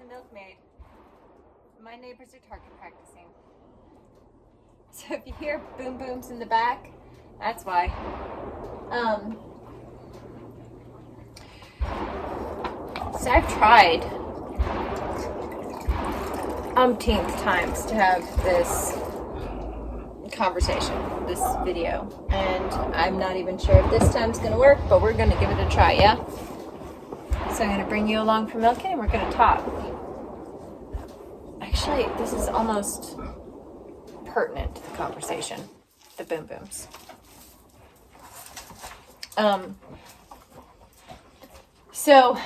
the milkmaid. My neighbors are target practicing. So if you hear boom booms in the back, that's why. So I've tried umpteenth times to have this conversation, this video, and I'm not even sure if this time's gonna work, but we're gonna give it a try, yeah? So I'm gonna bring you along for milking and we're gonna talk. Actually, this is almost pertinent to the conversation, the boom booms. So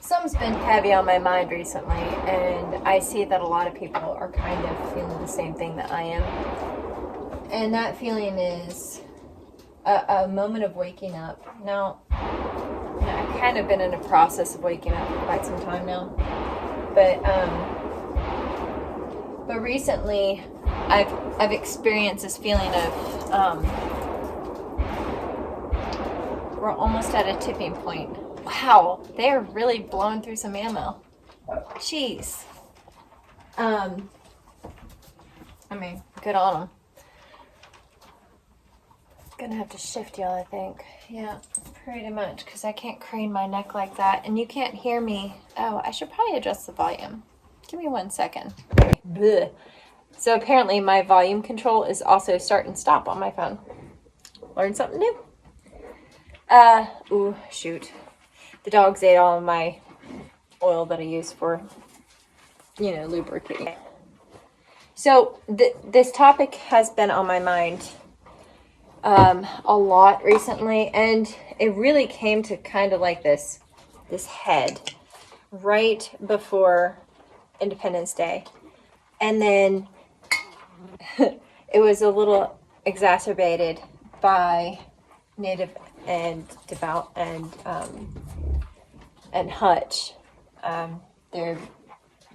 something's been heavy on my mind recently, and I see that a lot of people are kind of feeling the same thing that I am. And that feeling is a moment of waking up. Now, I've kind of been in a process of waking up for quite some time now. But recently I've experienced this feeling of we're almost at a tipping point. Wow, they're really blowing through some ammo. Jeez. I mean, good on them. Gonna have to shift y'all, I think. Yeah, pretty much, because I can't crane my neck like that, and you can't hear me. Oh, I should probably adjust the volume. Give me 1 second. Blech. So apparently my volume control is also start and stop on my phone. Learn something new. Ooh, shoot. The dogs ate all of my oil that I use for, lubricating. So this topic has been on my mind a lot recently, and it really came to kind of like this head right before Independence Day. And then it was a little exacerbated by Native and Devout and Hutch, their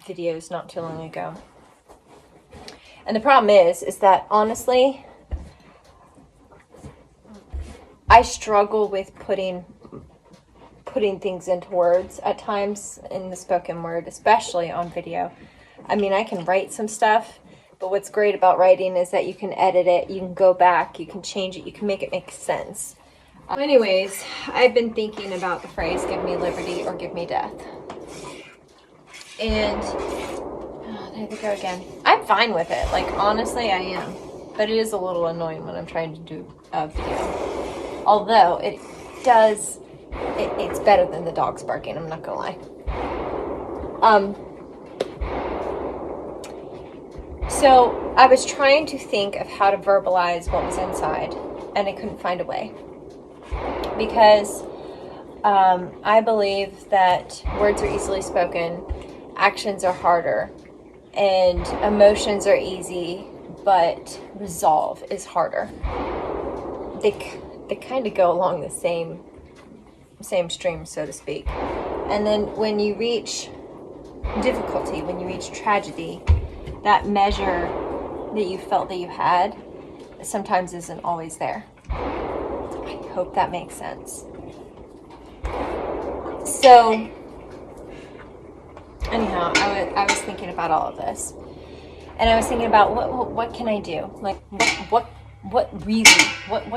videos not too long ago. And the problem is that honestly, I struggle with putting things into words at times in the spoken word, especially on video. I mean, I can write some stuff, but what's great about writing is that you can edit it, you can go back, you can change it, you can make it make sense. Anyways, I've been thinking about the phrase, give me liberty or give me death. And, there we go again. I'm fine with it. Like, honestly, I am. But it is a little annoying when I'm trying to do a video. Although, it's better than the dogs barking, I'm not gonna lie. So, I was trying to think of how to verbalize what was inside, and I couldn't find a way. Because I believe that words are easily spoken, actions are harder, and emotions are easy, but resolve is harder. They kind of go along the same stream, so to speak. And then when you reach difficulty, when you reach tragedy, that measure that you felt that you had sometimes isn't always there. I hope that makes sense. So, anyhow, I was thinking about all of this, and I was thinking about what can I do? Like, what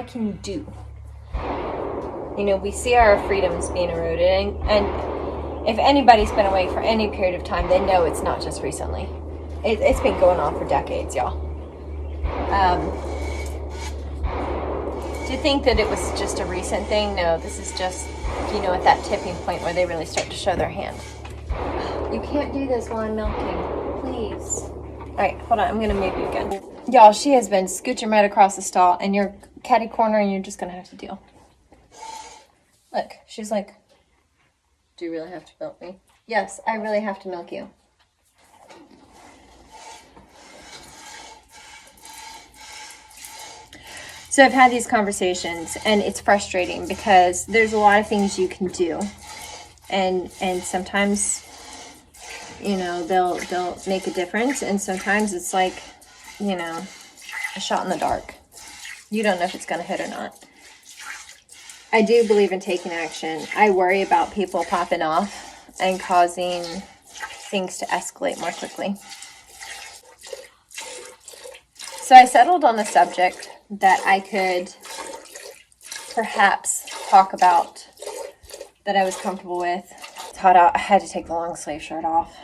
can you do? We see our freedoms being eroded, and if anybody's been away for any period of time, they know it's not just recently. It's been going on for decades, y'all. To think that it was just a recent thing, no, this is just, at that tipping point where they really start to show their hand. You can't do this while I'm milking, please. All right, hold on, I'm gonna move you again. Y'all, she has been scooching right across the stall, and you're catty corner, and you're just gonna have to deal. Look, she's like, do you really have to milk me? Yes, I really have to milk you. So I've had these conversations, and it's frustrating because there's a lot of things you can do, and sometimes, they'll make a difference, and sometimes it's like, a shot in the dark. You don't know if it's going to hit or not. I do believe in taking action. I worry about people popping off and causing things to escalate more quickly. So I settled on a subject that I could perhaps talk about, that I was comfortable with. It's hot out. I had to take the long sleeve shirt off.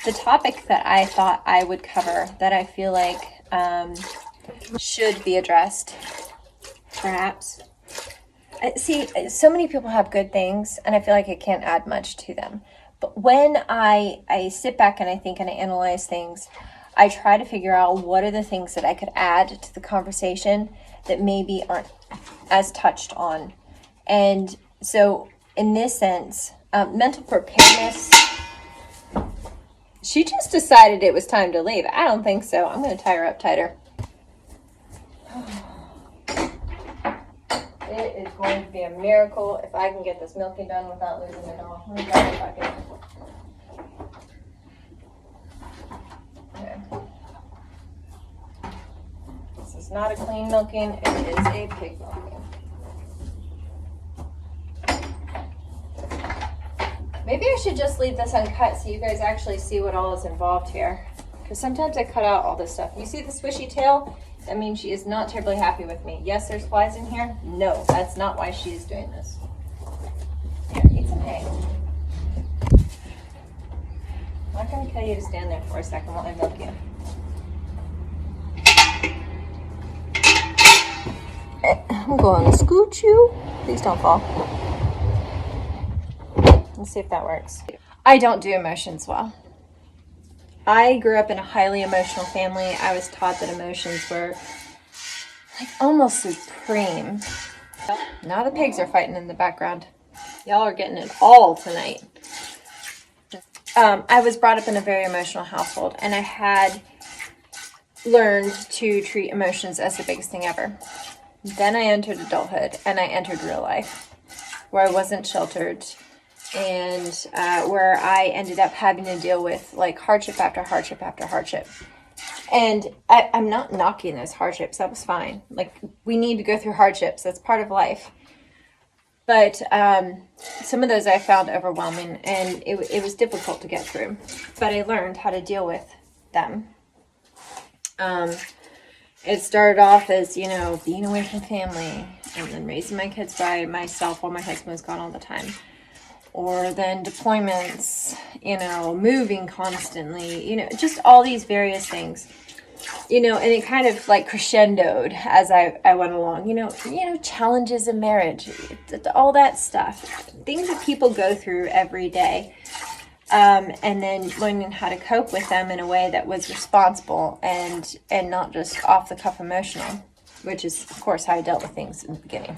The topic that I thought I would cover, that I feel like should be addressed, perhaps. See, so many people have good things, and I feel like I can't add much to them. But when I sit back and I think and I analyze things, I try to figure out what are the things that I could add to the conversation that maybe aren't as touched on. And so in this sense, mental preparedness, she just decided it was time to leave. I don't think so. I'm going to tie her up tighter. It is going to be a miracle if I can get this milking done without losing it all. Let me grab a bucket. Okay. This is not a clean milking, it is a pig milking. Maybe I should just leave this uncut so you guys actually see what all is involved here. Because sometimes I cut out all this stuff. You see the swishy tail? That means she is not terribly happy with me. Yes, there's flies in here. No, that's not why she is doing this. Here, eat some hay. I'm not going to tell you to stand there for a second while I milk you. I'm going to scoot you. Please don't fall. Let's see if that works. I don't do emotions well. I grew up in a highly emotional family. I was taught that emotions were like almost supreme. Now the pigs are fighting in the background. Y'all are getting it all tonight. I was brought up in a very emotional household, and I had learned to treat emotions as the biggest thing ever. Then I entered adulthood, and I entered real life, where I wasn't sheltered, and where I ended up having to deal with like hardship after hardship after hardship. And I'm not knocking those hardships. That was fine. Like, we need to go through hardships. That's part of life. But some of those I found overwhelming, and it was difficult to get through. But I learned how to deal with them. It started off as, being away from family, and then raising my kids by myself while my husband was gone all the time. Or then deployments, moving constantly, just all these various things. And it kind of like crescendoed as I went along, challenges in marriage, all that stuff, things that people go through every day. And then learning how to cope with them in a way that was responsible and not just off the cuff emotional, which is of course how I dealt with things in the beginning.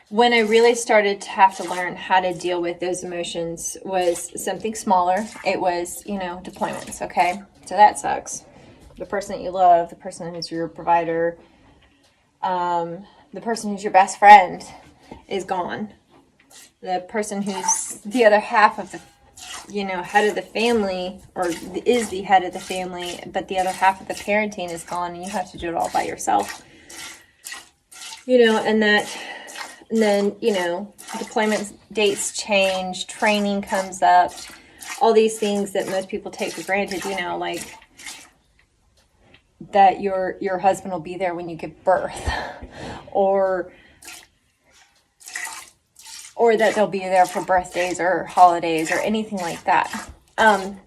When I really started to have to learn how to deal with those emotions was something smaller. It was, deployments, okay? So that sucks. The person that you love, the person who's your provider, the person who's your best friend is gone. The person who's the other half of the, head of the family, or is the head of the family, but the other half of the parenting is gone, and you have to do it all by yourself. And then, deployment dates change, training comes up, all these things that most people take for granted, like that your husband will be there when you give birth, or that they'll be there for birthdays or holidays or anything like that. And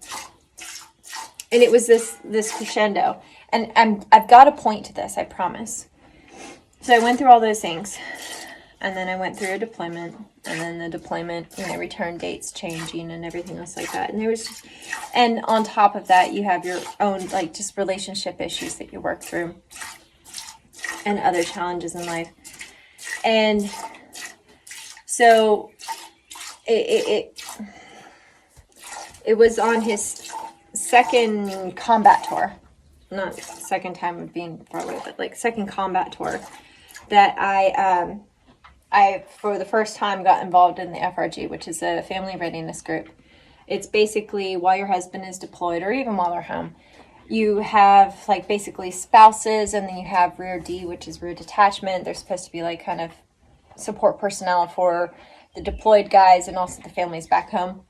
it was this crescendo. And I've got a point to this, I promise. So I went through all those things. And then I went through a deployment, and then the deployment, return dates changing and everything else like that. And on top of that, you have your own, just relationship issues that you work through and other challenges in life. And so it was on his second combat tour, not second time of being far away, but second combat tour, that I, for the first time, got involved in the FRG, which is a family readiness group. It's basically while your husband is deployed, or even while they're home, You have like basically spouses, and then you have rear D, which is rear detachment. They're supposed to be like kind of support personnel for the deployed guys and also the families back home.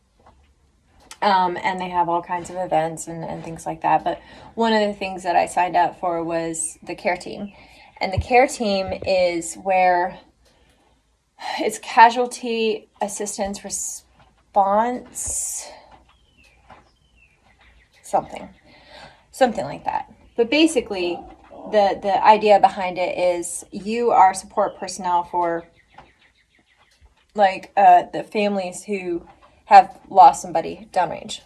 And they have all kinds of events and things like that. But one of the things that I signed up for was the care team. And the care team is where it's casualty assistance response, something like that. But basically, the idea behind it is you are support personnel for like the families who have lost somebody downrange,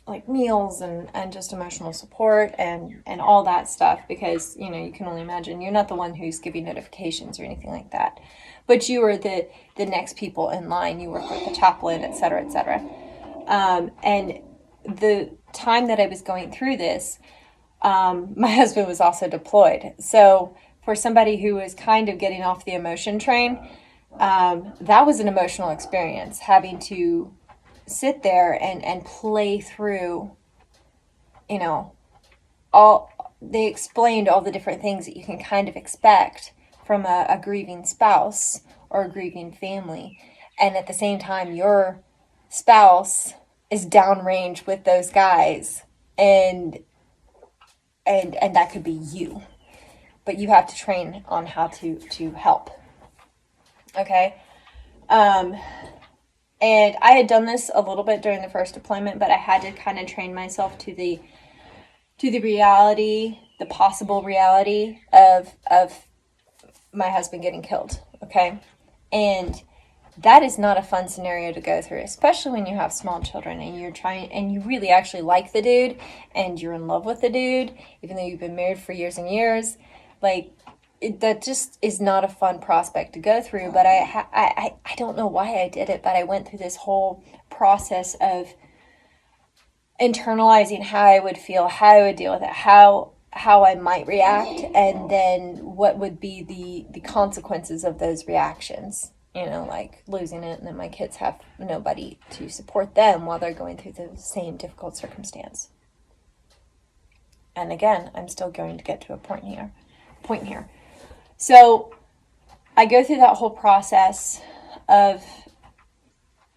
like meals and just emotional support and all that stuff, because you can only imagine you're not the one who's giving notifications or anything like that, but you are the next people in line. You work with the chaplain, etc., etc. And the time that I was going through this, my husband was also deployed, so for somebody who was kind of getting off the emotion train, that was an emotional experience, having to sit there and play through, they explained all the different things that you can kind of expect from a grieving spouse or a grieving family. And at the same time, your spouse is downrange with those guys, and that could be you, but you have to train on how to help. Okay. And I had done this a little bit during the first deployment, but I had to kind of train myself to the reality, the possible reality of my husband getting killed. Okay. And that is not a fun scenario to go through, especially when you have small children and you're trying, and you really actually like the dude and you're in love with the dude, even though you've been married for years and years. Like, that just is not a fun prospect to go through. But I don't know why I did it, but I went through this whole process of internalizing how I would feel, how I would deal with it, how I might react, and then what would be the consequences of those reactions. Like losing it, and then my kids have nobody to support them while they're going through the same difficult circumstance. And again, I'm still going to get to a point here. So I go through that whole process of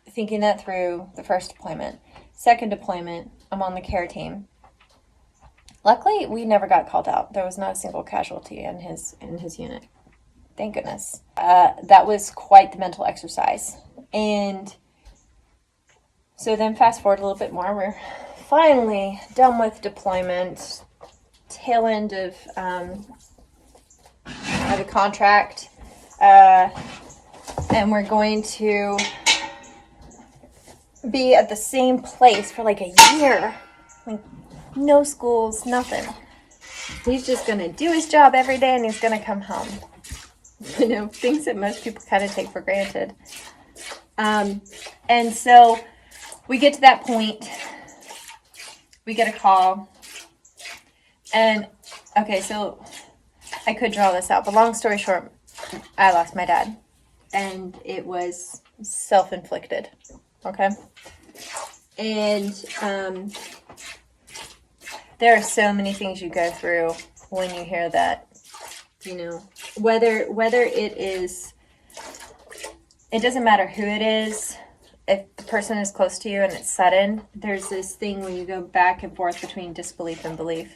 thinking that through. The first deployment. Second deployment, I'm on the care team. Luckily, we never got called out. There was not a single casualty in his unit. Thank goodness. That was quite the mental exercise. And so then fast forward a little bit more. We're finally done with deployment. Tail end of the contract. And we're going to be at the same place for like a year. Like, no schools, nothing. He's just going to do his job every day and he's going to come home. Things that most people kind of take for granted. And so we get to that point. We get a call. And, okay, so I could draw this out, but long story short, I lost my dad. And it was self-inflicted. Okay? And there are so many things you go through when you hear that. Whether it is, it doesn't matter who it is. If the person is close to you and it's sudden, there's this thing when you go back and forth between disbelief and belief.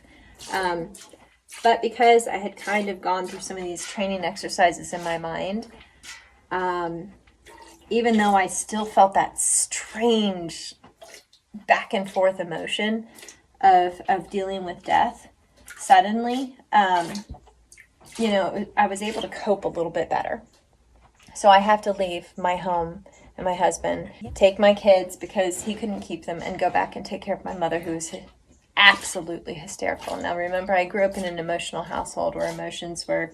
But because I had kind of gone through some of these training exercises in my mind, even though I still felt that strange back and forth emotion of dealing with death suddenly, I was able to cope a little bit better. So I have to leave my home and my husband, take my kids because he couldn't keep them, and go back and take care of my mother, who was absolutely hysterical. Now remember, I grew up in an emotional household where emotions were,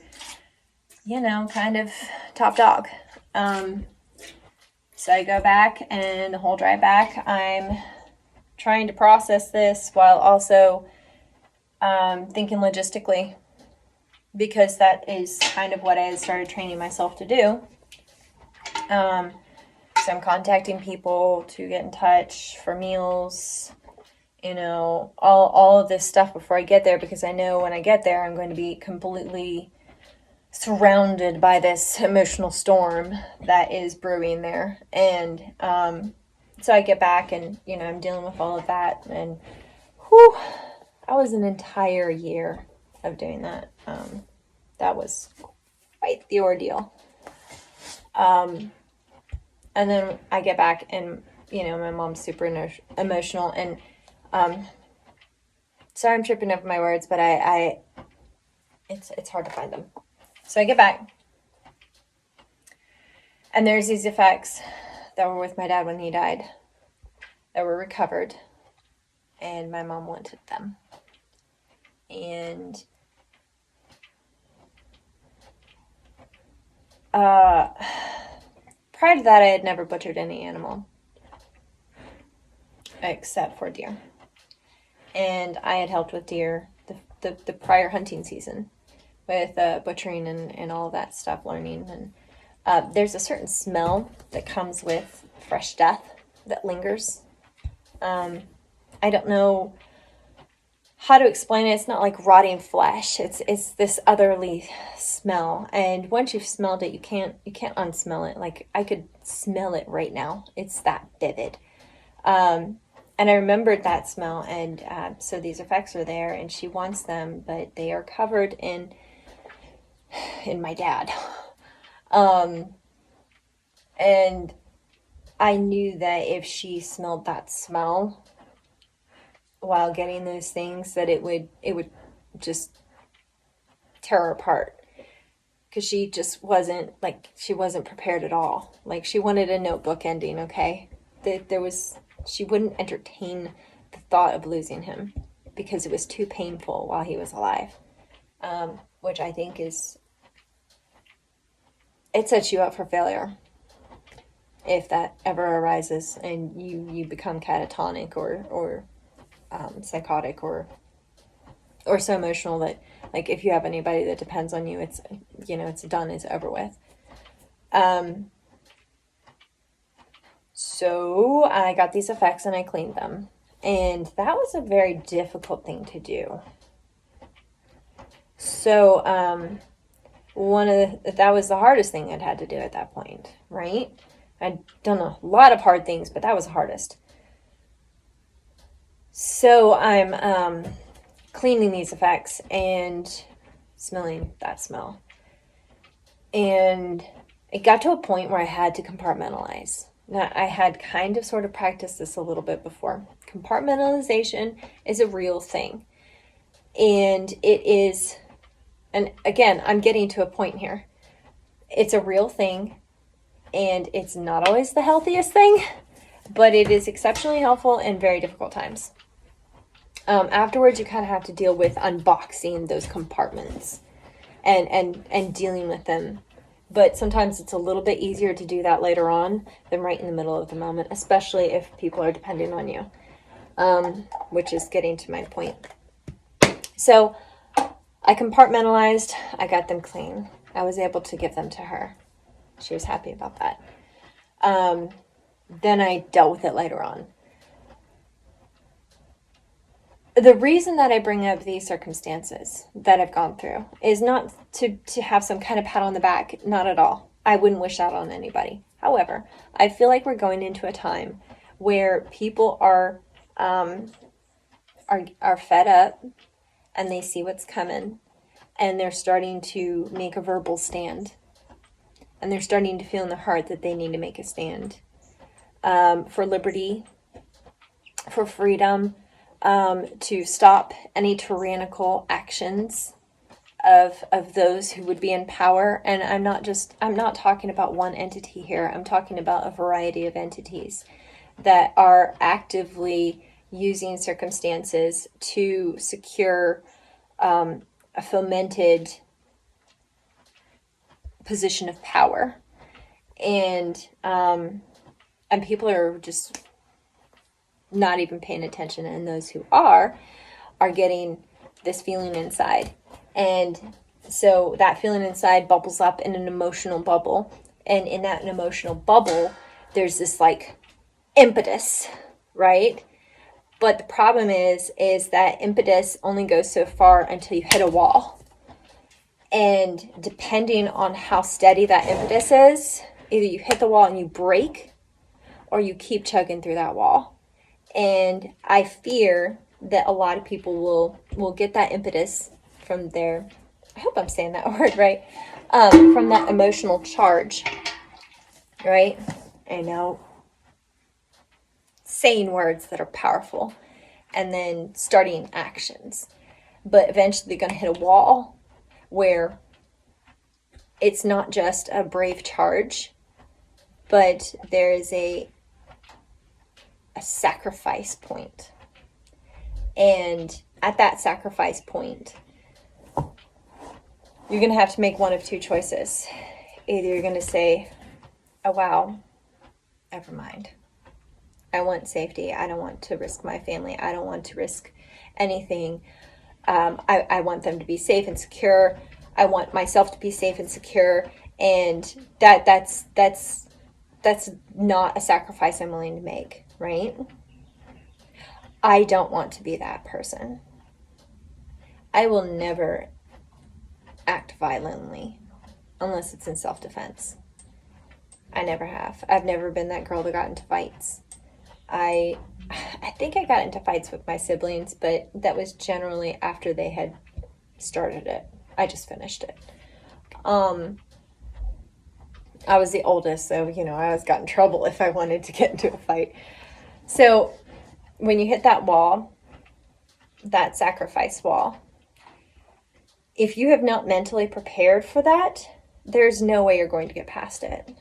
kind of top dog. So I go back, and the whole drive back, I'm trying to process this while also thinking logistically, because that is kind of what I had started training myself to do. So I'm contacting people to get in touch for meals all of this stuff before I get there, because I know when I get there, I'm going to be completely surrounded by this emotional storm that is brewing there. And so I get back and, I'm dealing with all of that. And whew, that was an entire year of doing that. That was quite the ordeal. And then I get back and, my mom's super emotional. And sorry, I'm tripping over my words, but it's hard to find them. So I get back, and there's these effects that were with my dad when he died that were recovered, and my mom wanted them. And prior to that, I had never butchered any animal except for deer. And I had helped with deer the prior hunting season with butchering and all that stuff, learning. And there's a certain smell that comes with fresh death that lingers. I don't know how to explain it. It's not like rotting flesh. It's this otherly smell. And once you've smelled it, you can't unsmell it. Like, I could smell it right now. It's that vivid. And I remembered that smell, and so these effects are there, and she wants them, but they are covered in my dad. And I knew that if she smelled that smell while getting those things, that it would just tear her apart, because she just wasn't prepared at all. Like, she wanted a notebook ending. Okay, she wouldn't entertain the thought of losing him because it was too painful while he was alive, which I think it sets you up for failure if that ever arises and you become catatonic or psychotic or so emotional that, like, if you have anybody that depends on you, it's done, it's over with. So I got these effects and I cleaned them. And that was a very difficult thing to do. So that was the hardest thing I'd had to do at that point, right? I'd done a lot of hard things, but that was the hardest. So I'm cleaning these effects and smelling that smell. And it got to a point where I had to compartmentalize. Now, I had kind of sort of practiced this a little bit before. Compartmentalization is a real thing. And it is, and again, I'm getting to a point here. It's a real thing, and it's not always the healthiest thing, but it is exceptionally helpful in very difficult times. Afterwards, you kind of have to deal with unboxing those compartments and dealing with them. But sometimes it's a little bit easier to do that later on than right in the middle of the moment, especially if people are depending on you, which is getting to my point. So I compartmentalized. I got them clean. I was able to give them to her. She was happy about that. Then I dealt with it later on. The reason that I bring up these circumstances that I've gone through is not to have some kind of pat on the back. Not at all. I wouldn't wish that on anybody. However, I feel like we're going into a time where people are fed up and they see what's coming, and they're starting to make a verbal stand, and they're starting to feel in their heart that they need to make a stand for liberty, for freedom. To stop any tyrannical actions of those who would be in power. And I'm not talking about one entity here. I'm talking about a variety of entities that are actively using circumstances to secure a fomented position of power. And people are just not even paying attention, and those who are getting this feeling inside. And so that feeling inside bubbles up in an emotional bubble, and in that emotional bubble there's this like impetus, right? But the problem is that impetus only goes so far until you hit a wall. And depending on how steady that impetus is, either you hit the wall and you break, or you keep chugging through that wall. And I fear that a lot of people will get that impetus from their, I hope I'm saying that word right, from that emotional charge, right? I know, saying words that are powerful and then starting actions. But eventually they're going to hit a wall where it's not just a brave charge, but there is a sacrifice point. And at that sacrifice point, you're going to have to make one of two choices. Either you're going to say, oh, wow, never mind. I want safety. I don't want to risk my family. I don't want to risk anything. I want them to be safe and secure. I want myself to be safe and secure. And that's not a sacrifice I'm willing to make, right? I don't want to be that person. I will never act violently unless it's in self-defense. I never have. I've never been that girl that got into fights. I think I got into fights with my siblings, but that was generally after they had started it. I just finished it. I was the oldest, so, I always got in trouble if I wanted to get into a fight. So when you hit that wall, that sacrifice wall, if you have not mentally prepared for that, there's no way you're going to get past it.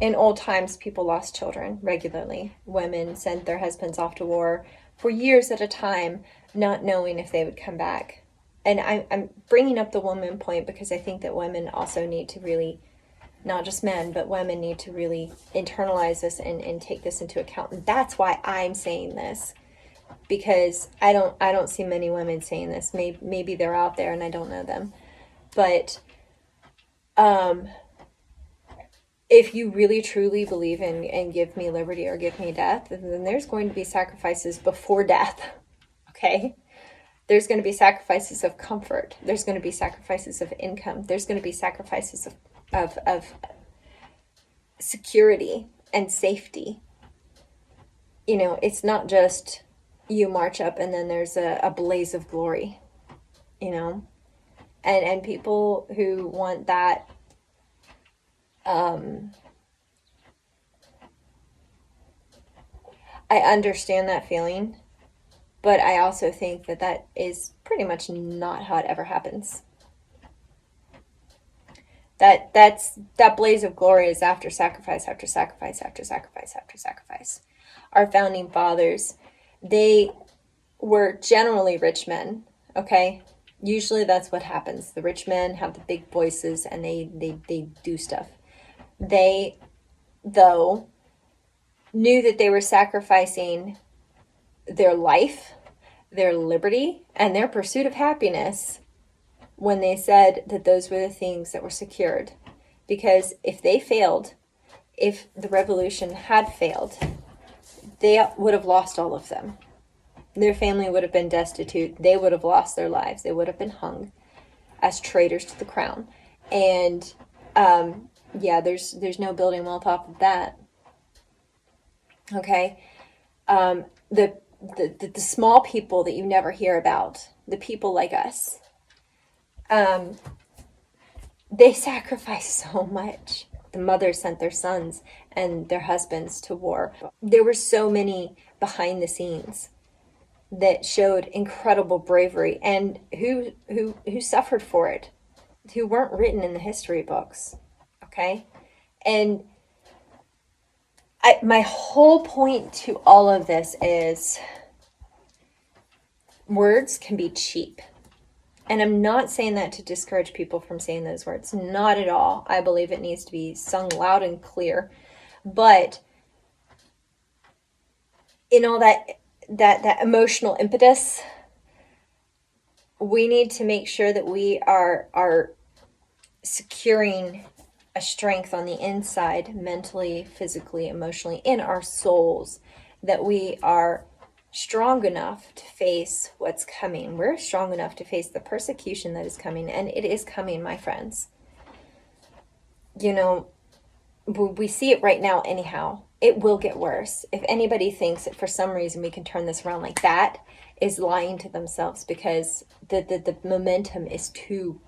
In old times, people lost children regularly. Women sent their husbands off to war for years at a time, not knowing if they would come back. And I'm bringing up the woman point because I think that women also need to really, not just men, but women need to really internalize this and take this into account. And that's why I'm saying this, because I don't see many women saying this. Maybe they're out there and I don't know them. But if you really truly believe in and give me liberty or give me death, then there's going to be sacrifices before death. Okay? There's going to be sacrifices of comfort. There's going to be sacrifices of income. There's going to be sacrifices of security and safety. It's not just you march up and then there's a blaze of glory, and people who want that, I understand that feeling, but I also think that is pretty much not how it ever happens. That blaze of glory is after sacrifice, after sacrifice, after sacrifice, after sacrifice. Our founding fathers, they were generally rich men, okay? Usually that's what happens. The rich men have the big voices and they do stuff. They, though, knew that they were sacrificing their life, their liberty, and their pursuit of happiness when they said that those were the things that were secured. Because if they failed, if the revolution had failed, they would have lost all of them. Their family would have been destitute. They would have lost their lives. They would have been hung as traitors to the crown. And there's no building well top of that. Okay, the small people that you never hear about, the people like us, they sacrifice so much. The mothers sent their sons and their husbands to war. There were so many behind the scenes that showed incredible bravery and who suffered for it, who weren't written in the history books. Okay, and my whole point to all of this is words can be cheap. And I'm not saying that to discourage people from saying those words. Not at all. I believe it needs to be sung loud and clear. But in all that emotional impetus, we need to make sure that we are securing a strength on the inside, mentally, physically, emotionally, in our souls, that we are strong enough to face what's coming. We're strong enough to face the persecution that is coming, and it is coming, my friends. You know, we see it right now anyhow. It will get worse. If anybody thinks that for some reason we can turn this around, like that, is lying to themselves, because the momentum is too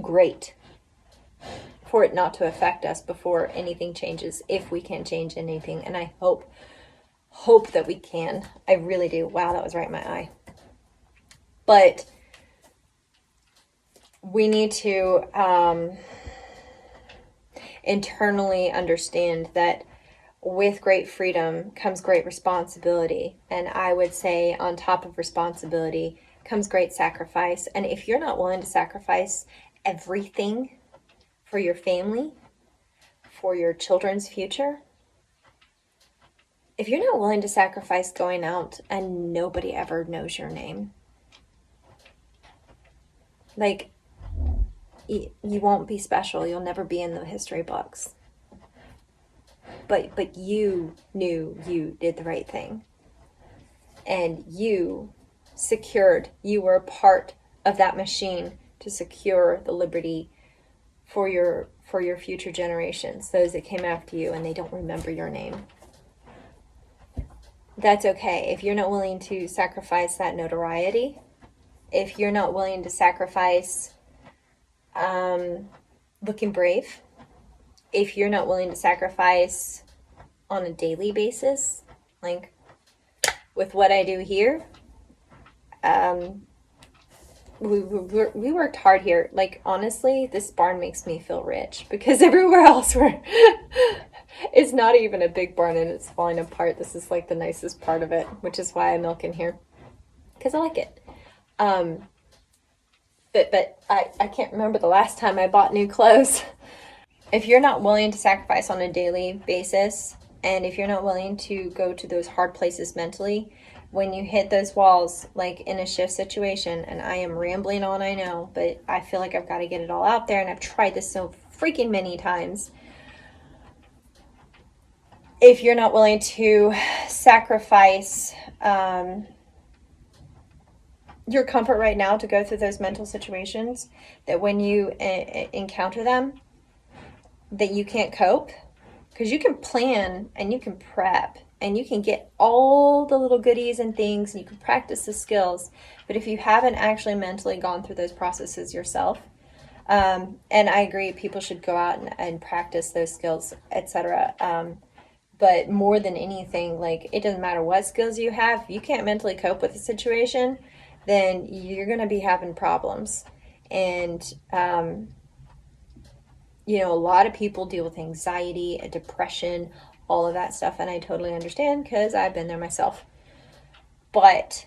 great for it not to affect us before anything changes, if we can change anything. And I hope that we can. I really do. Wow, that was right in my eye. But we need to internally understand that with great freedom comes great responsibility. And I would say on top of responsibility comes great sacrifice. And if you're not willing to sacrifice everything for your family, for your children's future, if you're not willing to sacrifice going out and nobody ever knows your name, like, you won't be special. You'll never be in the history books. But you knew you did the right thing. And you were a part of that machine to secure the liberty for your future generations, those that came after you and they don't remember your name. That's okay. If you're not willing to sacrifice that notoriety, if you're not willing to sacrifice looking brave, if you're not willing to sacrifice on a daily basis, like with what I do here, we worked hard here. Like, honestly, this barn makes me feel rich, because everywhere else it's not even a big barn and it's falling apart. This is like the nicest part of it, which is why I milk in here, because I like it. But I can't remember the last time I bought new clothes. If you're not willing to sacrifice on a daily basis, and if you're not willing to go to those hard places mentally, when you hit those walls, like in a shift situation, and I am rambling on, I know, but I feel like I've got to get it all out there, and I've tried this so freaking many times. If you're not willing to sacrifice your comfort right now to go through those mental situations, that when you encounter them, that you can't cope, because you can plan and you can prep and you can get all the little goodies and things and you can practice the skills, but if you haven't actually mentally gone through those processes yourself, and I agree, people should go out and practice those skills, etc. But more than anything, like, it doesn't matter what skills you have, if you can't mentally cope with the situation, then you're going to be having problems. And, you know, a lot of people deal with anxiety, depression, all of that stuff. And I totally understand, because I've been there myself. But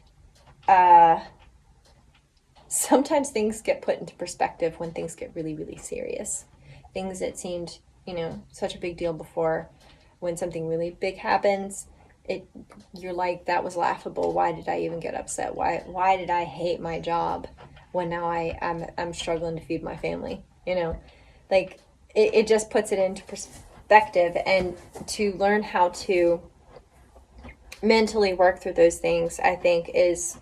sometimes things get put into perspective when things get really, really serious. Things that seemed, you know, such a big deal before, when something really big happens, you're like, that was laughable. Why did I even get upset? Why did I hate my job when now I'm struggling to feed my family? You know, like, it just puts it into perspective. And to learn how to mentally work through those things, I think is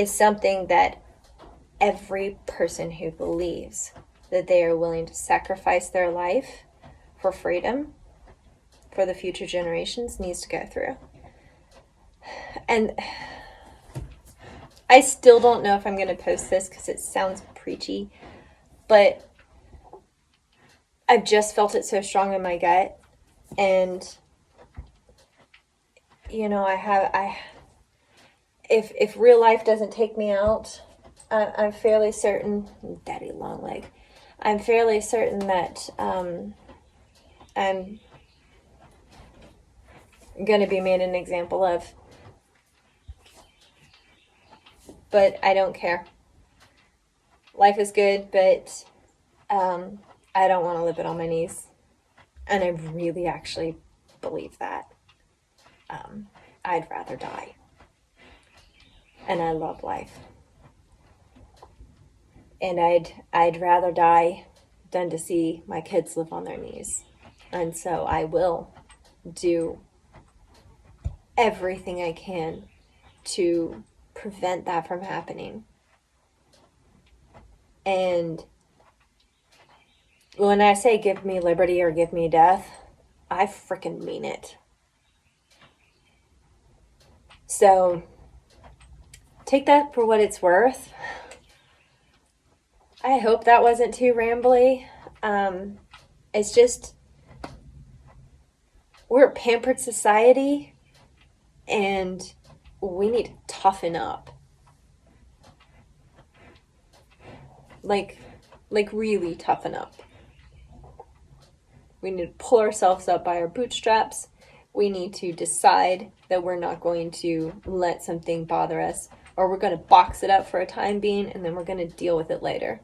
something that every person who believes that they are willing to sacrifice their life for freedom for the future generations needs to go through. And I still don't know if I'm going to post this because it sounds preachy, but I've just felt it so strong in my gut. And, you know, if real life doesn't take me out, I'm fairly certain, daddy long leg, I'm fairly certain that I'm going to be made an example of. But I don't care. Life is good, but I don't want to live it on my knees. And I really actually believe that. I'd rather die. And I love life. And I'd rather die than to see my kids live on their knees. And so I will do everything I can to prevent that from happening. And when I say give me liberty or give me death, I freaking mean it. So take that for what it's worth. I hope that wasn't too rambly. It's just, we're a pampered society and we need to toughen up. Like really toughen up. We need to pull ourselves up by our bootstraps. We need to decide that we're not going to let something bother us, or we're going to box it up for a time being, and then we're going to deal with it later.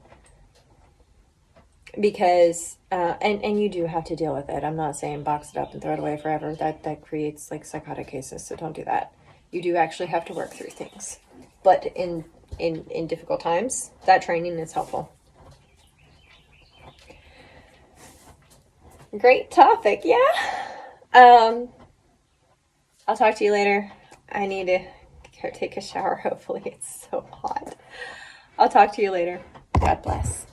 Because, and you do have to deal with it. I'm not saying box it up and throw it away forever. That creates like psychotic cases, so don't do that. You do actually have to work through things. But in difficult times, that training is helpful. Great topic, yeah. I'll talk to you later. I need to go take a shower. Hopefully it's so hot. I'll talk to you later. God bless.